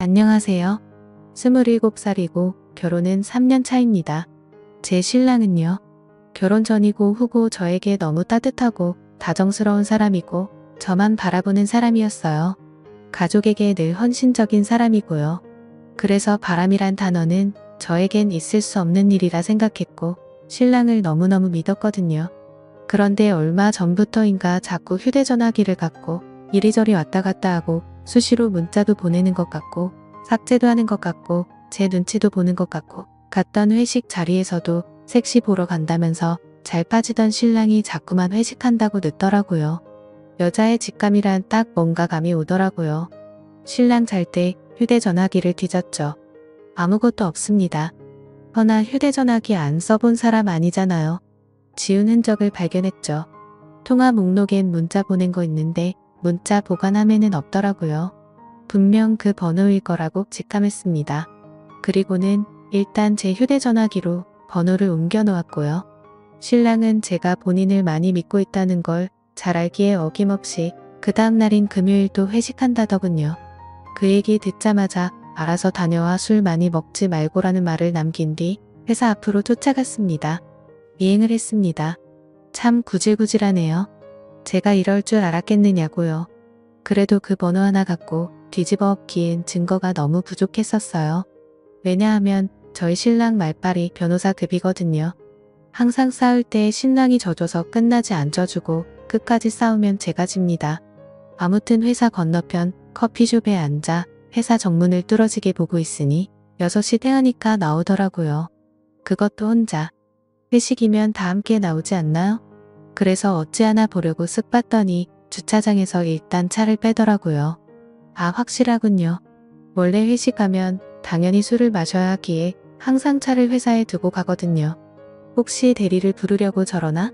안녕하세요. 27살이고 결혼은 3년 차입니다. 제 신랑은요. 결혼 전이고 후고 저에게 너무 따뜻하고 다정스러운 사람이고 저만 바라보는 사람이었어요. 가족에게 늘 헌신적인 사람이고요. 그래서 바람이란 단어는 저에겐 있을 수 없는 일이라 생각했고 신랑을 너무너무 믿었거든요. 그런데 얼마 전부터인가 자꾸 휴대전화기를 갖고 이리저리 왔다 갔다 하고 수시로 문자도 보내는 것 같고 삭제도 하는 것 같고 제 눈치도 보는 것 같고 갔던 회식 자리에서도 섹시 보러 간다면서 잘 빠지던 신랑이 자꾸만 회식한다고 늦더라고요. 여자의 직감이란 딱 뭔가 감이 오더라고요. 신랑 잘 때 휴대전화기를 뒤졌죠. 아무것도 없습니다. 허나 휴대전화기 안 써본 사람 아니잖아요. 지운 흔적을 발견했죠. 통화 목록엔 문자 보낸 거 있는데 문자 보관함에는 없더라고요. 분명 그 번호일 거라고 직감했습니다. 그리고는 일단 제 휴대전화기로 번호를 옮겨 놓았고요. 신랑은 제가 본인을 많이 믿고 있다는 걸 잘 알기에 어김없이 그 다음 날인 금요일도 회식한다더군요. 그 얘기 듣자마자 알아서 다녀와 술 많이 먹지 말고라는 말을 남긴 뒤 회사 앞으로 쫓아갔습니다. 미행을 했습니다. 참 구질구질하네요. 제가 이럴 줄 알았겠느냐고요. 그래도 그 번호 하나 갖고 뒤집어 엎기엔 증거가 너무 부족했었어요. 왜냐하면 저희 신랑 말빨이 변호사급이거든요. 항상 싸울 때 신랑이 져줘서 끝나지 안 져주고 끝까지 싸우면 제가 집니다. 아무튼 회사 건너편 커피숍에 앉아 회사 정문을 뚫어지게 보고 있으니 6시 태하니까 나오더라고요. 그것도 혼자. 회식이면 다 함께 나오지 않나요? 그래서 어찌하나 보려고 쓱 봤더니 주차장에서 일단 차를 빼더라고요. 아, 확실하군요. 원래 회식하면 당연히 술을 마셔야 하기에 항상 차를 회사에 두고 가거든요. 혹시 대리를 부르려고 저러나?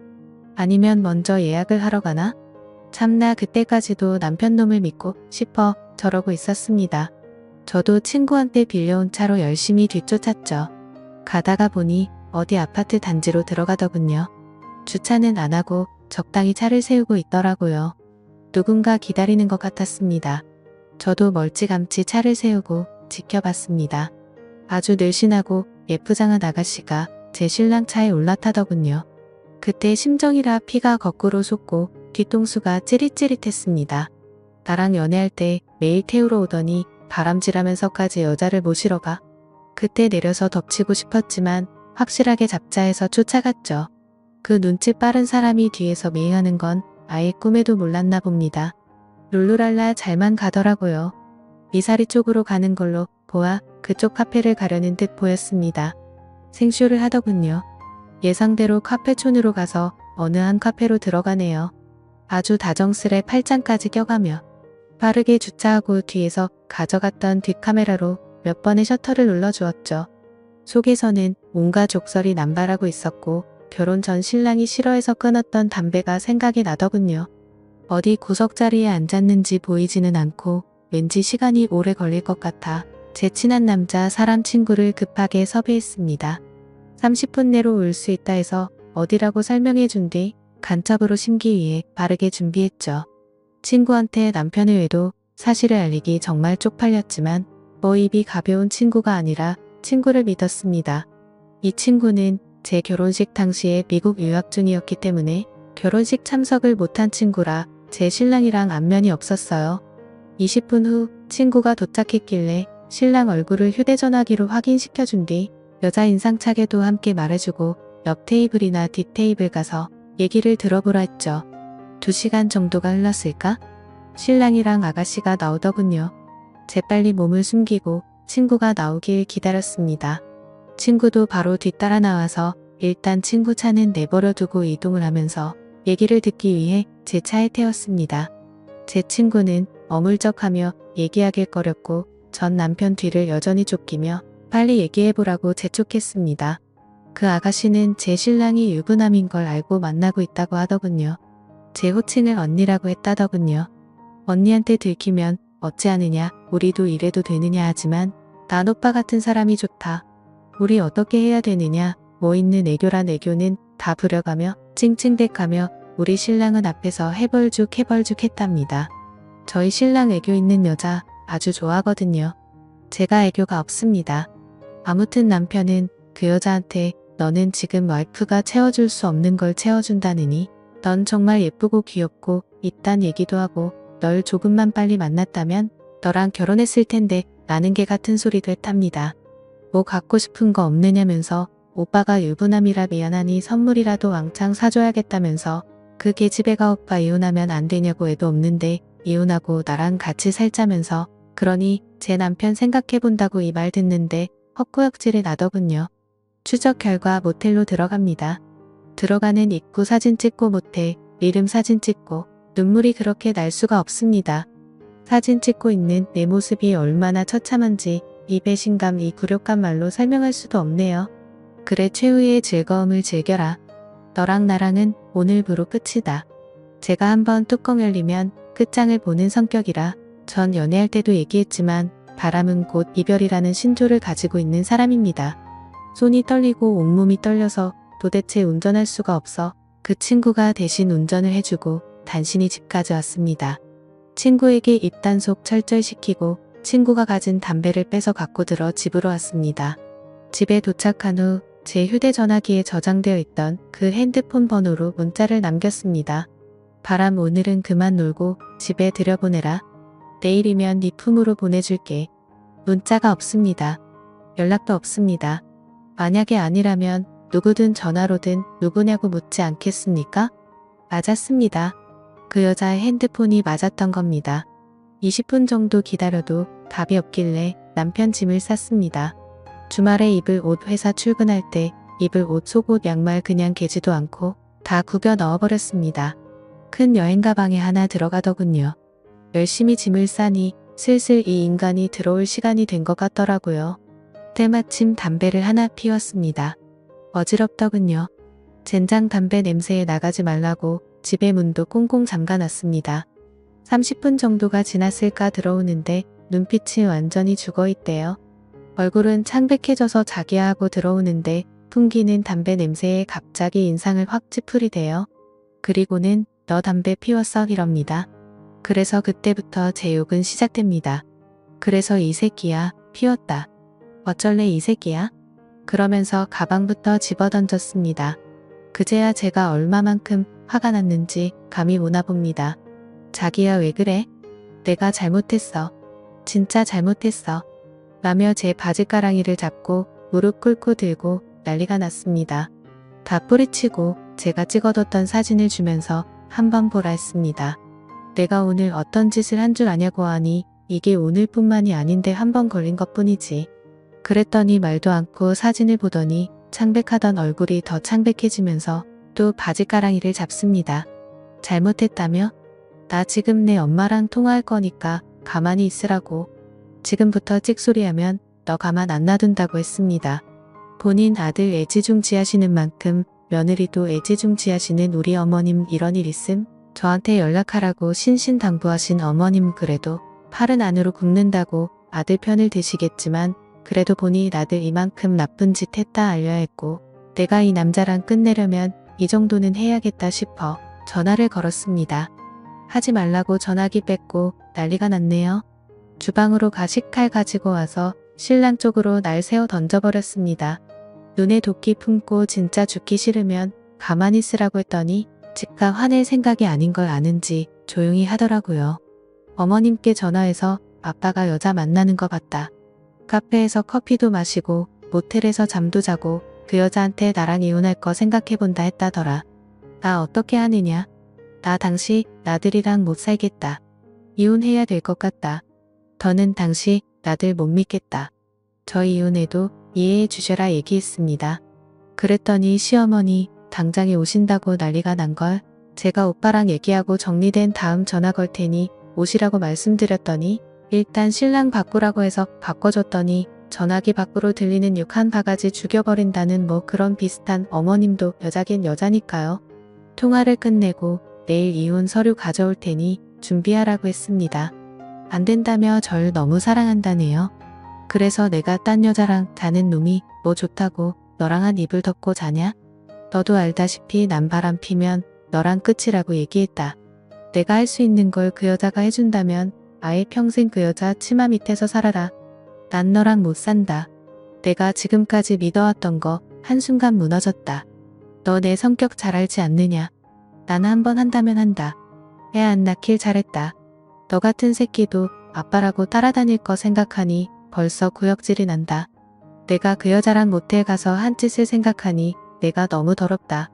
아니면 먼저 예약을 하러 가나? 참나 그때까지도 남편 놈을 믿고 싶어 저러고 있었습니다. 저도 친구한테 빌려온 차로 열심히 뒤쫓았죠. 가다가 보니 어디 아파트 단지로 들어가더군요. 주차는 안 하고 적당히 차를 세우고 있더라고요. 누군가 기다리는 것 같았습니다. 저도 멀찌감치 차를 세우고 지켜봤습니다. 아주 늘씬하고 예쁘장한 아가씨가 제 신랑 차에 올라타더군요. 그때 심정이라 피가 거꾸로 솟고 뒤통수가 찌릿찌릿했습니다. 나랑 연애할 때 매일 태우러 오더니 바람질하면서까지 여자를 모시러 가. 그때 내려서 덮치고 싶었지만 확실하게 잡자 해서 쫓아갔죠. 그 눈치 빠른 사람이 뒤에서 미행하는 건 아예 꿈에도 몰랐나 봅니다. 룰루랄라 잘만 가더라고요. 미사리 쪽으로 가는 걸로 보아 그쪽 카페를 가려는 듯 보였습니다. 생쇼를 하더군요. 예상대로 카페촌으로 가서 어느 한 카페로 들어가네요. 아주 다정스레 팔짱까지 껴가며 빠르게 주차하고 뒤에서 가져갔던 뒷카메라로 몇 번의 셔터를 눌러주었죠. 속에서는 온갖 족설이 남발하고 있었고 결혼 전 신랑이 싫어해서 끊었던 담배가 생각이 나더군요. 어디 구석자리에 앉았는지 보이지는 않고 왠지 시간이 오래 걸릴 것 같아 제 친한 남자 사람 친구를 급하게 섭외했습니다. 30분 내로 올 수 있다 해서 어디라고 설명해 준 뒤 간첩으로 심기 위해 빠르게 준비했죠. 친구한테 남편의 외도 사실을 알리기 정말 쪽팔렸지만 입이 가벼운 친구가 아니라 친구를 믿었습니다. 이 친구는 제 결혼식 당시에 미국 유학 중이었기 때문에 결혼식 참석을 못한 친구라 제 신랑이랑 안면이 없었어요. 20분 후 친구가 도착했길래 신랑 얼굴을 휴대전화기로 확인시켜준 뒤 여자 인상착에도 함께 말해주고 옆 테이블이나 뒷 테이블 가서 얘기를 들어보라 했죠. 2시간 정도가 흘렀을까? 신랑이랑 아가씨가 나오더군요. 재빨리 몸을 숨기고 친구가 나오길 기다렸습니다. 친구도 바로 뒤따라 나와서 일단 친구 차는 내버려 두고 이동을 하면서 얘기를 듣기 위해 제 차에 태웠습니다. 제 친구는 어물쩍하며 얘기하길 꺼렸고 전 남편 뒤를 여전히 쫓기며 빨리 얘기해보라고 재촉했습니다. 그 아가씨는 제 신랑이 유부남인 걸 알고 만나고 있다고 하더군요. 제 호칭을 언니라고 했다더군요. 언니한테 들키면 어찌하느냐, 우리도 이래도 되느냐 하지만 난 오빠 같은 사람이 좋다. 우리 어떻게 해야 되느냐, 뭐 있는 애교란 애교는 다 부려가며 찡찡댔가며 우리 신랑은 앞에서 해벌죽 했답니다. 저희 신랑 애교 있는 여자 아주 좋아하거든요. 제가 애교가 없습니다. 아무튼 남편은 그 여자한테 너는 지금 와이프가 채워줄 수 없는 걸 채워준다느니 넌 정말 예쁘고 귀엽고 이딴 얘기도 하고 널 조금만 빨리 만났다면 너랑 결혼했을 텐데 라는 개 같은 소리도 했답니다. 뭐 갖고 싶은 거 없느냐면서 오빠가 유부남이라 미안하니 선물이라도 왕창 사줘야겠다면서 그 계집애가 오빠 이혼하면 안 되냐고 애도 없는데 이혼하고 나랑 같이 살자면서 그러니 제 남편 생각해본다고 이 말 듣는데 헛구역질이 나더군요. 추적 결과 모텔로 들어갑니다. 들어가는 입구 사진 찍고 모텔, 이름 사진 찍고 눈물이 그렇게 날 수가 없습니다. 사진 찍고 있는 내 모습이 얼마나 처참한지 이 배신감 이 굴욕감 말로 설명할 수도 없네요. 그래 최후의 즐거움을 즐겨라. 너랑 나랑은 오늘부로 끝이다. 제가 한번 뚜껑 열리면 끝장을 보는 성격이라 전 연애할 때도 얘기했지만 바람은 곧 이별이라는 신조를 가지고 있는 사람입니다. 손이 떨리고 온몸이 떨려서 도대체 운전할 수가 없어 그 친구가 대신 운전을 해주고 단신이 집까지 왔습니다. 친구에게 입단속 철저시키고 친구가 가진 담배를 빼서 갖고 들어 집으로 왔습니다. 집에 도착한 후 제 휴대전화기에 저장되어 있던 그 핸드폰 번호로 문자를 남겼습니다. 바람 오늘은 그만 놀고 집에 들여보내라. 내일이면 네 품으로 보내줄게. 문자가 없습니다. 연락도 없습니다. 만약에 아니라면 누구든 전화로든 누구냐고 묻지 않겠습니까? 맞았습니다. 그 여자의 핸드폰이 맞았던 겁니다. 20분 정도 기다려도 답이 없길래 남편 짐을 쌌습니다. 주말에 입을 옷 회사 출근할 때 입을 옷 속옷 양말 그냥 개지도 않고 다 구겨 넣어버렸습니다. 큰 여행 가방에 하나 들어가더군요. 열심히 짐을 싸니 슬슬 이 인간이 들어올 시간이 된 것 같더라고요. 때마침 담배를 하나 피웠습니다. 어지럽더군요. 젠장 담배 냄새에 나가지 말라고 집의 문도 꽁꽁 잠가놨습니다. 30분 정도가 지났을까 들어오는데 눈빛이 완전히 죽어있대요. 얼굴은 창백해져서 자기야 하고 들어오는데 풍기는 담배 냄새에 갑자기 인상을 확 찌푸리대요. 그리고는 너 담배 피웠어 이럽니다. 그래서 그때부터 제 욕은 시작됩니다. 그래서 이 새끼야 피웠다. 어쩔래 이 새끼야? 그러면서 가방부터 집어던졌습니다. 그제야 제가 얼마만큼 화가 났는지 감이 오나 봅니다. 자기야 왜 그래? 내가 잘못했어. 진짜 잘못했어. 라며 제 바지가랑이를 잡고 무릎 꿇고 들고 난리가 났습니다. 다 뿌리치고 제가 찍어뒀던 사진을 주면서 한번 보라 했습니다. 내가 오늘 어떤 짓을 한 줄 아냐고 하니 이게 오늘뿐만이 아닌데 한 번 걸린 것뿐이지. 그랬더니 말도 않고 사진을 보더니 창백하던 얼굴이 더 창백해지면서 또 바지가랑이를 잡습니다. 잘못했다며? 나 지금 내 엄마랑 통화할 거니까 가만히 있으라고. 지금부터 찍소리하면 너 가만 안 놔둔다고 했습니다. 본인 아들 애지중지하시는 만큼 며느리도 애지중지하시는 우리 어머님 이런 일 있음? 저한테 연락하라고 신신당부하신 어머님 그래도 팔은 안으로 굽는다고 아들 편을 드시겠지만 그래도 본인 아들 이만큼 나쁜 짓 했다 알려야 했고 내가 이 남자랑 끝내려면 이 정도는 해야겠다 싶어 전화를 걸었습니다. 하지 말라고 전화기 뺐고 난리가 났네요. 주방으로 가식칼 가지고 와서 신랑 쪽으로 날 세워 던져버렸습니다. 눈에 도끼 품고 진짜 죽기 싫으면 가만히 있으라고 했더니 즉각 화낼 생각이 아닌 걸 아는지 조용히 하더라고요. 어머님께 전화해서 아빠가 여자 만나는 거 봤다. 카페에서 커피도 마시고 모텔에서 잠도 자고 그 여자한테 나랑 이혼할 거 생각해본다 했다더라. 나 어떻게 하느냐? 나 당시 나들이랑 못 살겠다. 이혼해야 될 것 같다. 더는 당시 나들 못 믿겠다. 저 이혼해도 이해해 주셔라 얘기했습니다. 그랬더니 시어머니 당장에 오신다고 난리가 난걸 제가 오빠랑 얘기하고 정리된 다음 전화 걸 테니 오시라고 말씀드렸더니 일단 신랑 바꾸라고 해서 바꿔줬더니 전화기 밖으로 들리는 욕 한 바가지 죽여버린다는 뭐 그런 비슷한 어머님도 여자긴 여자니까요. 통화를 끝내고 내일 이혼 서류 가져올 테니 준비하라고 했습니다. 안 된다며 절 너무 사랑한다네요. 그래서 내가 딴 여자랑 자는 놈이 뭐 좋다고 너랑 한 이불 덮고 자냐? 너도 알다시피 난 바람 피면 너랑 끝이라고 얘기했다. 내가 할 수 있는 걸 그 여자가 해준다면 아예 평생 그 여자 치마 밑에서 살아라. 난 너랑 못 산다. 내가 지금까지 믿어왔던 거 한순간 무너졌다. 너 내 성격 잘 알지 않느냐. 나는 한번 한다면 한다. 애 안 낳길 잘했다. 너 같은 새끼도 아빠라고 따라다닐 거 생각하니 벌써 구역질이 난다. 내가 그 여자랑 모텔 가서 한 짓을 생각하니 내가 너무 더럽다.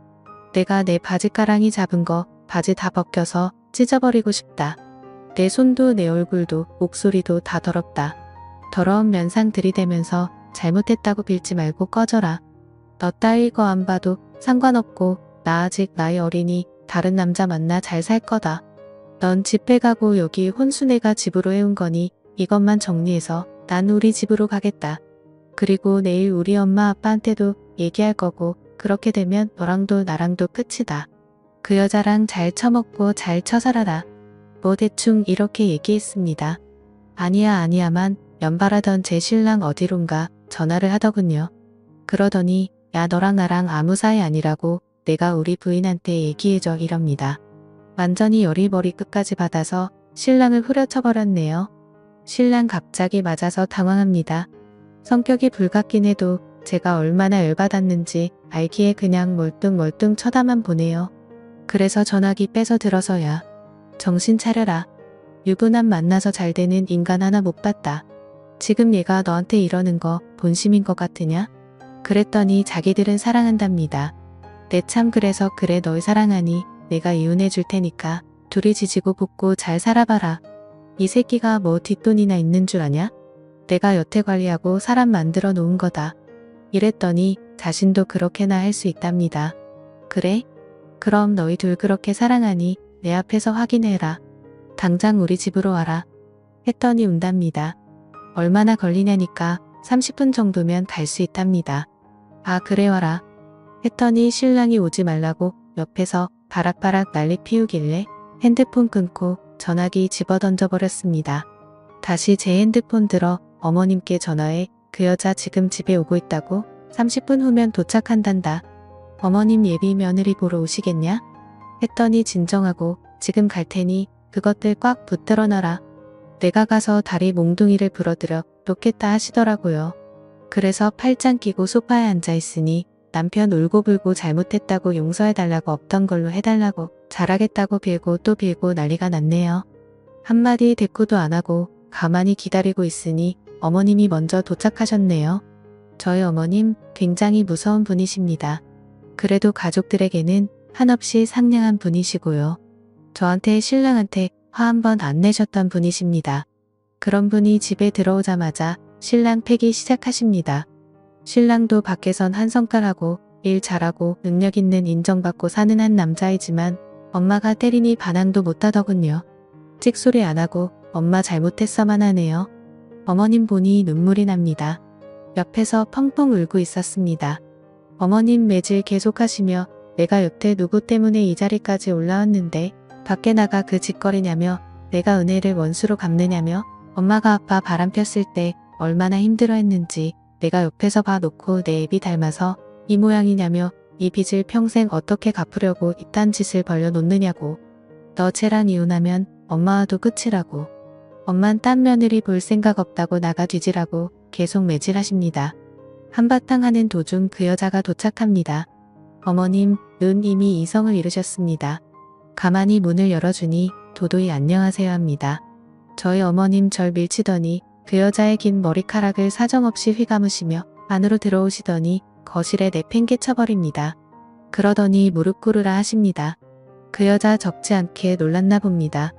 내가 내 바지가랑이 잡은 거 바지 다 벗겨서 찢어버리고 싶다. 내 손도 내 얼굴도 목소리도 다 더럽다. 더러운 면상 들이대면서 잘못했다고 빌지 말고 꺼져라. 너 따위 거 안 봐도 상관없고 나 아직 나이 어리니 다른 남자 만나 잘 살 거다. 넌 집회 가고 여기 혼수 내가 집으로 해온 거니 이것만 정리해서 난 우리 집으로 가겠다. 그리고 내일 우리 엄마 아빠한테도 얘기할 거고 그렇게 되면 너랑도 나랑도 끝이다. 그 여자랑 잘 처먹고 잘 처살아라. 뭐 대충 이렇게 얘기했습니다. 아니야만 연발하던 제 신랑 어디론가 전화를 하더군요. 그러더니 야 너랑 나랑 아무 사이 아니라고 내가 우리 부인한테 얘기해줘 이럽니다. 완전히 열이 머리 끝까지 받아서 신랑을 후려쳐버렸네요. 신랑 갑자기 맞아서 당황합니다. 성격이 불같긴 해도 제가 얼마나 열받았는지 알기에 그냥 멀뚱멀뚱 쳐다만 보네요. 그래서 전화기 빼서 들어서야 정신 차려라. 유부남 만나서 잘 되는 인간 하나 못 봤다. 지금 얘가 너한테 이러는 거 본심인 것 같으냐? 그랬더니 자기들은 사랑한답니다. 내 참 그래서 그래 널 사랑하니 내가 이혼해 줄 테니까 둘이 지지고 볶고 잘 살아봐라. 이 새끼가 뭐 뒷돈이나 있는 줄 아냐? 내가 여태 관리하고 사람 만들어 놓은 거다. 이랬더니 자신도 그렇게나 할 수 있답니다. 그래? 그럼 너희 둘 그렇게 사랑하니 내 앞에서 확인해라. 당장 우리 집으로 와라. 했더니 운답니다. 얼마나 걸리냐니까 30분 정도면 갈 수 있답니다. 아 그래 와라. 했더니 신랑이 오지 말라고 옆에서 바락바락 난리 피우길래 핸드폰 끊고 전화기 집어 던져버렸습니다. 다시 제 핸드폰 들어 어머님께 전화해 그 여자 지금 집에 오고 있다고 30분 후면 도착한단다. 어머님 예비 며느리 보러 오시겠냐? 했더니 진정하고 지금 갈 테니 그것들 꽉 붙들어 놔라. 내가 가서 다리 몽둥이를 부러뜨려 놓겠다 하시더라고요. 그래서 팔짱 끼고 소파에 앉아 있으니 남편 울고불고 잘못했다고 용서해달라고 없던 걸로 해달라고 잘하겠다고 빌고 또 빌고 난리가 났네요. 한마디 대꾸도 안 하고 가만히 기다리고 있으니 어머님이 먼저 도착하셨네요. 저희 어머님 굉장히 무서운 분이십니다. 그래도 가족들에게는 한없이 상냥한 분이시고요. 저한테 신랑한테 화 한 번 안 내셨던 분이십니다. 그런 분이 집에 들어오자마자 신랑 패기 시작하십니다. 신랑도 밖에선 한성깔하고 일 잘하고 능력 있는 인정받고 사는 한 남자이지만 엄마가 때리니 반항도 못하더군요. 찍소리 안 하고 엄마 잘못했어만 하네요. 어머님 보니 눈물이 납니다. 옆에서 펑펑 울고 있었습니다. 어머님 매질 계속하시며 내가 여태 누구 때문에 이 자리까지 올라왔는데 밖에 나가 그 짓거리냐며 내가 은혜를 원수로 갚느냐며 엄마가 아빠 바람 폈을 때 얼마나 힘들어했는지 내가 옆에서 봐놓고 내 애비 닮아서 이 모양이냐며 이 빚을 평생 어떻게 갚으려고 이딴 짓을 벌려놓느냐고. 너 쟤랑 이혼하면 엄마와도 끝이라고. 엄만 딴 며느리 볼 생각 없다고 나가 뒤지라고 계속 매질하십니다. 한바탕 하는 도중 그 여자가 도착합니다. 어머님, 는 이미 이성을 잃으셨습니다. 가만히 문을 열어주니 도도히 안녕하세요 합니다. 저희 어머님 절 밀치더니 그 여자의 긴 머리카락을 사정없이 휘감으시며 안으로 들어오시더니 거실에 내팽개쳐버립니다. 그러더니 무릎 꿇으라 하십니다. 그 여자 적지 않게 놀랐나 봅니다.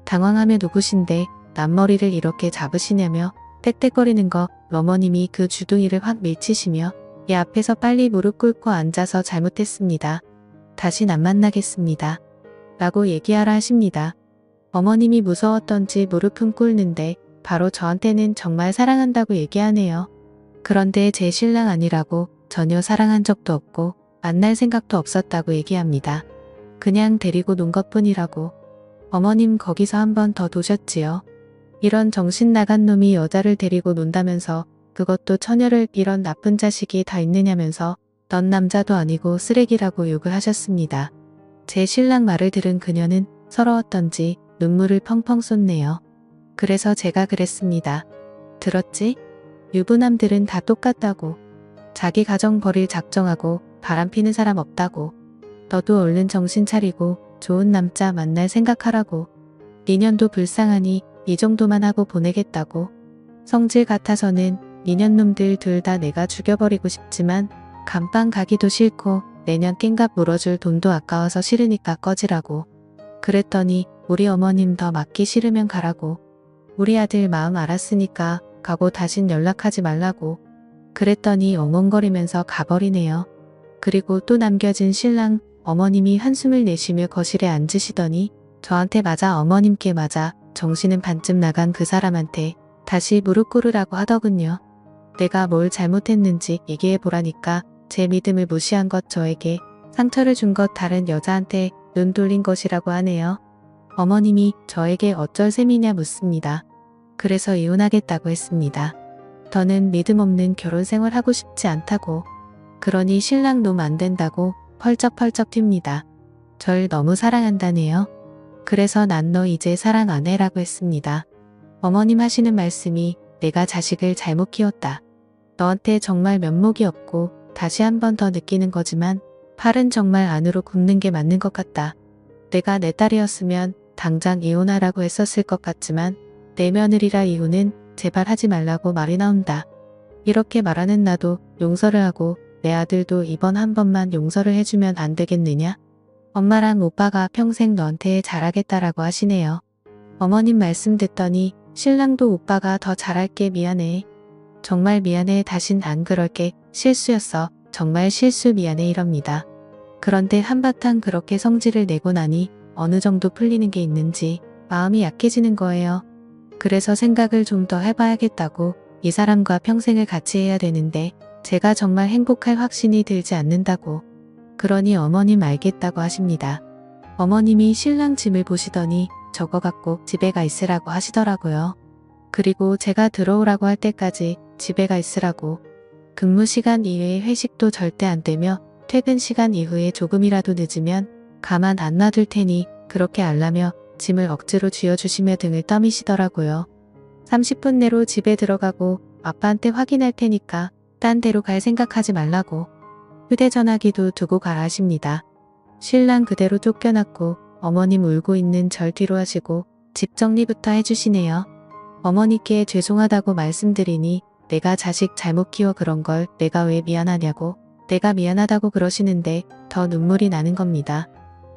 당황하며 누구신데 남머리를 이렇게 잡으시냐며 떽떽거리는 거 어머님이 그 주둥이를 확 밀치시며 얘 앞에서 빨리 무릎 꿇고 앉아서 잘못했습니다. 다신 안 만나겠습니다. 라고 얘기하라 하십니다. 어머님이 무서웠던지 무릎은 꿇는데 바로 저한테는 정말 사랑한다고 얘기하네요. 그런데 제 신랑 아니라고 전혀 사랑한 적도 없고 만날 생각도 없었다고 얘기합니다. 그냥 데리고 논 것뿐이라고. 어머님 거기서 한 번 더 도셨지요. 이런 정신 나간 놈이 여자를 데리고 논다면서 그것도 처녀를 이런 나쁜 자식이 다 있느냐면서 넌 남자도 아니고 쓰레기라고 욕을 하셨습니다. 제 신랑 말을 들은 그녀는 서러웠던지 눈물을 펑펑 쏟네요. 그래서 제가 그랬습니다. 들었지? 유부남들은 다 똑같다고. 자기 가정 버릴 작정하고 바람피는 사람 없다고. 너도 얼른 정신 차리고 좋은 남자 만날 생각하라고. 니년도 불쌍하니 이 정도만 하고 보내겠다고. 성질 같아서는 니년 놈들 둘 다 내가 죽여버리고 싶지만 감방 가기도 싫고 내년 깽갑 물어줄 돈도 아까워서 싫으니까 꺼지라고. 그랬더니 우리 어머님 더 맞기 싫으면 가라고. 우리 아들 마음 알았으니까 가고 다신 연락하지 말라고. 그랬더니 엉엉거리면서 가버리네요. 그리고 또 남겨진 신랑 어머님이 한숨을 내쉬며 거실에 앉으시더니 저한테 맞아 어머님께 맞아 정신은 반쯤 나간 그 사람한테 다시 무릎 꿇으라고 하더군요. 내가 뭘 잘못했는지 얘기해보라니까 제 믿음을 무시한 것 저에게 상처를 준 것 다른 여자한테 눈 돌린 것이라고 하네요. 어머님이 저에게 어쩔 셈이냐 묻습니다. 그래서 이혼하겠다고 했습니다. 더는 믿음 없는 결혼 생활 하고 싶지 않다고. 그러니 신랑 놈 안 된다고 펄쩍펄쩍 튑니다. 절 너무 사랑한다네요. 그래서 난 너 이제 사랑 안 해라고 했습니다. 어머님 하시는 말씀이 내가 자식을 잘못 키웠다. 너한테 정말 면목이 없고 다시 한 번 더 느끼는 거지만 팔은 정말 안으로 굽는 게 맞는 것 같다. 내가 내 딸이었으면 당장 이혼하라고 했었을 것 같지만 내 며느리라 이혼은 제발 하지 말라고 말이 나온다. 이렇게 말하는 나도 용서를 하고 내 아들도 이번 한 번만 용서를 해주면 안 되겠느냐? 엄마랑 오빠가 평생 너한테 잘하겠다라고 하시네요. 어머님 말씀 듣더니 신랑도 오빠가 더 잘할게 미안해. 정말 미안해 다신 안 그럴게 실수였어. 정말 실수 미안해 이럽니다. 그런데 한바탕 그렇게 성질을 내고 나니 어느 정도 풀리는 게 있는지 마음이 약해지는 거예요. 그래서 생각을 좀 더 해봐야겠다고 이 사람과 평생을 같이 해야 되는데 제가 정말 행복할 확신이 들지 않는다고. 그러니 어머님 알겠다고 하십니다. 어머님이 신랑 짐을 보시더니 저거 갖고 집에 가 있으라고 하시더라고요. 그리고 제가 들어오라고 할 때까지 집에 가 있으라고. 근무 시간 이외에 회식도 절대 안 되며 퇴근 시간 이후에 조금이라도 늦으면 가만 안 놔둘 테니 그렇게 알라며 짐을 억지로 쥐어주시며 등을 떠미시더라고요. 30분 내로 집에 들어가고 아빠한테 확인할 테니까 딴 데로 갈 생각하지 말라고. 휴대전화기도 두고 가라 하십니다. 신랑 그대로 쫓겨났고 어머님 울고 있는 절 뒤로 하시고 집 정리부터 해주시네요. 어머니께 죄송하다고 말씀드리니 내가 자식 잘못 키워 그런 걸 내가 왜 미안하냐고. 내가 미안하다고 그러시는데 더 눈물이 나는 겁니다.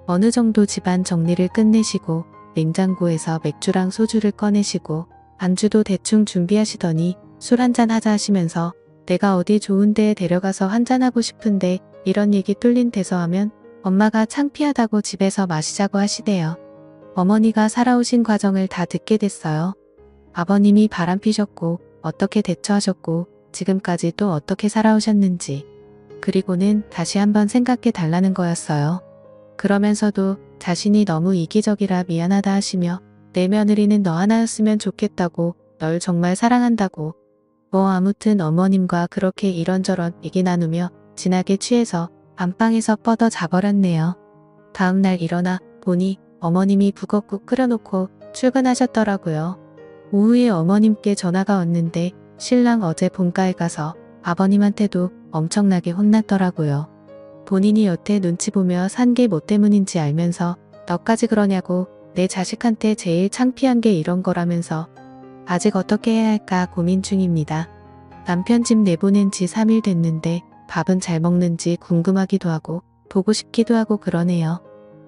어느 정도 집안 정리를 끝내시고 냉장고에서 맥주랑 소주를 꺼내시고 안주도 대충 준비하시더니 술 한잔 하자 하시면서 내가 어디 좋은 데에 데려가서 한잔하고 싶은데 이런 얘기 뚫린 데서 하면 엄마가 창피하다고 집에서 마시자고 하시대요. 어머니가 살아오신 과정을 다 듣게 됐어요. 아버님이 바람피셨고 어떻게 대처하셨고 지금까지 또 어떻게 살아오셨는지. 그리고는 다시 한번 생각해 달라는 거였어요. 그러면서도 자신이 너무 이기적이라 미안하다 하시며 내 며느리는 너 하나였으면 좋겠다고 널 정말 사랑한다고. 뭐 아무튼 어머님과 그렇게 이런저런 얘기 나누며 진하게 취해서 안방에서 뻗어 자버렸네요. 다음날 일어나 보니 어머님이 북엇국 끓여놓고 출근하셨더라고요. 오후에 어머님께 전화가 왔는데 신랑 어제 본가에 가서 아버님한테도 엄청나게 혼났더라고요. 본인이 여태 눈치 보며 산 게 뭐 때문인지 알면서 너까지 그러냐고 내 자식한테 제일 창피한 게 이런 거라면서 아직 어떻게 해야 할까 고민 중입니다. 남편 집 내보낸 지 3일 됐는데 밥은 잘 먹는지 궁금하기도 하고 보고 싶기도 하고 그러네요.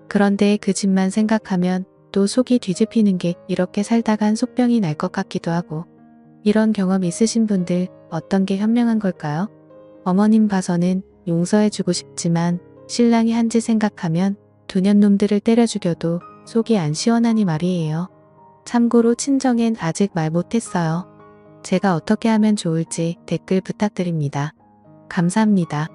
그런데 그 집만 생각하면 또 속이 뒤집히는 게 이렇게 살다간 속병이 날 것 같기도 하고. 이런 경험 있으신 분들 어떤 게 현명한 걸까요? 어머님 봐서는 용서해주고 싶지만 신랑이 한 짓 생각하면 두년 놈들을 때려 죽여도 속이 안 시원하니 말이에요. 참고로 친정엔 아직 말 못했어요. 제가 어떻게 하면 좋을지 댓글 부탁드립니다. 감사합니다.